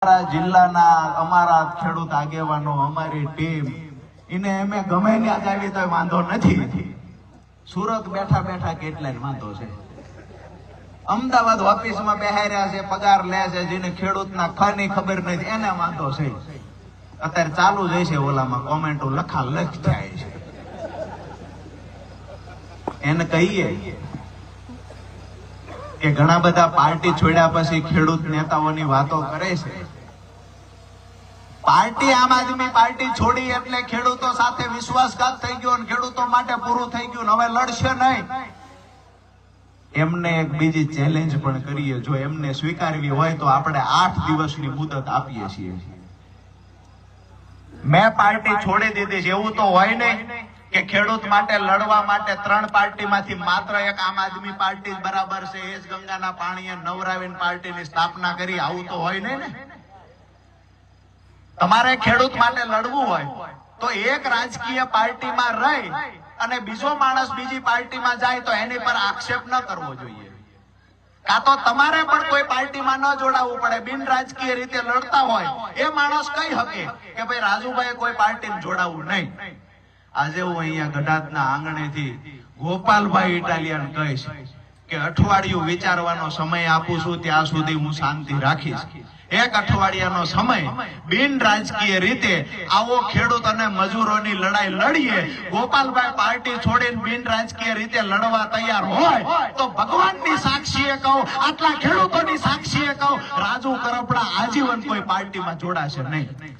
જિલ્લાના અમારા ખેડૂત આગેવાનો અમારી ટીમ એને અમે ગમે ત્યાં જાવી તો વાંધો નથી. સુરત બેઠા બેઠા કેટલાય વાંધો છે. અમદાવાદ ઓફિસમાં બેહાર્યા છે, પગાર લે છે, જેને ખેડૂતના ખાની ખબર નથી એને વાંધો છે. અત્યારે ચાલુ જ છે ઓલામાં કોમેન્ટો લખ થાય છે. એને કહીએ કે ઘણા બધા પાર્ટી છોડ્યા પછી ખેડૂત નેતાઓની વાતો કરે છે. પાર્ટી આમ આદમી પાર્ટી છોડી એટલે ખેડૂતો સાથે વિશ્વાસઘાત થઈ ગયો અને ખેડૂતો માટે પૂરું થઈ ગયું. હવે લડશે નહીં. એમને એક બીજી ચેલેન્જ પણ કરીએ. જો એમને સ્વીકારવી હોય તો આપણે 8 દિવસની મુદત આપીએ છીએ. મેં પાર્ટી છોડી દીધી છે એવું તો હોય નહીં કે ખેડૂત માટે લડવા માટે 3 પાર્ટીમાંથી માત્ર એક આમ આદમી પાર્ટી બરાબર છે. એ જ ગંગાના પાણીએ નવરાવીને પાર્ટીની સ્થાપના કરી. આવું તો હોય નહીં ને. તમારે ખેડૂત માટે લડવું હોય તો એક રાજકીય પાર્ટીમાં રહી અને બીજો માણસ બીજી પાર્ટીમાં જાય તો એની પર આક્ષેપ ન કરવો જોઈએ. કાં તો તમારે પણ કોઈ પાર્ટીમાં ન જોડાવવું પડે. બિન રાજકીય રીતે લડતા હોય એ માણસ કહી શકે કે ભાઈ રાજુભાઈ કોઈ પાર્ટીમાં જોડાવવું નહીં. આજે હું અહીંયા ગઢાતના આંગણેથી ગોપાલભાઈ ઇટાલિયન કહીશ કે અઠવાડિયું વિચારવાનો સમય આપું છું, ત્યાં સુધી હું શાંતિ રાખીશ. 1 અઠવાડિયાનો સમય બિન રાજકીય રીતે આવો ખેડૂત અને મજૂરોની લડાઈ લડીએ. ગોપાલભાઈ પાર્ટી છોડીને બિન રાજકીય રીતે લડવા તૈયાર હોય તો ભગવાનની સાક્ષીએ કહું, આટલા ખેડૂતોની સાક્ષીએ કહું, રાજુ કરપડા આજીવન કોઈ પાર્ટીમાં જોડાશે નહીં.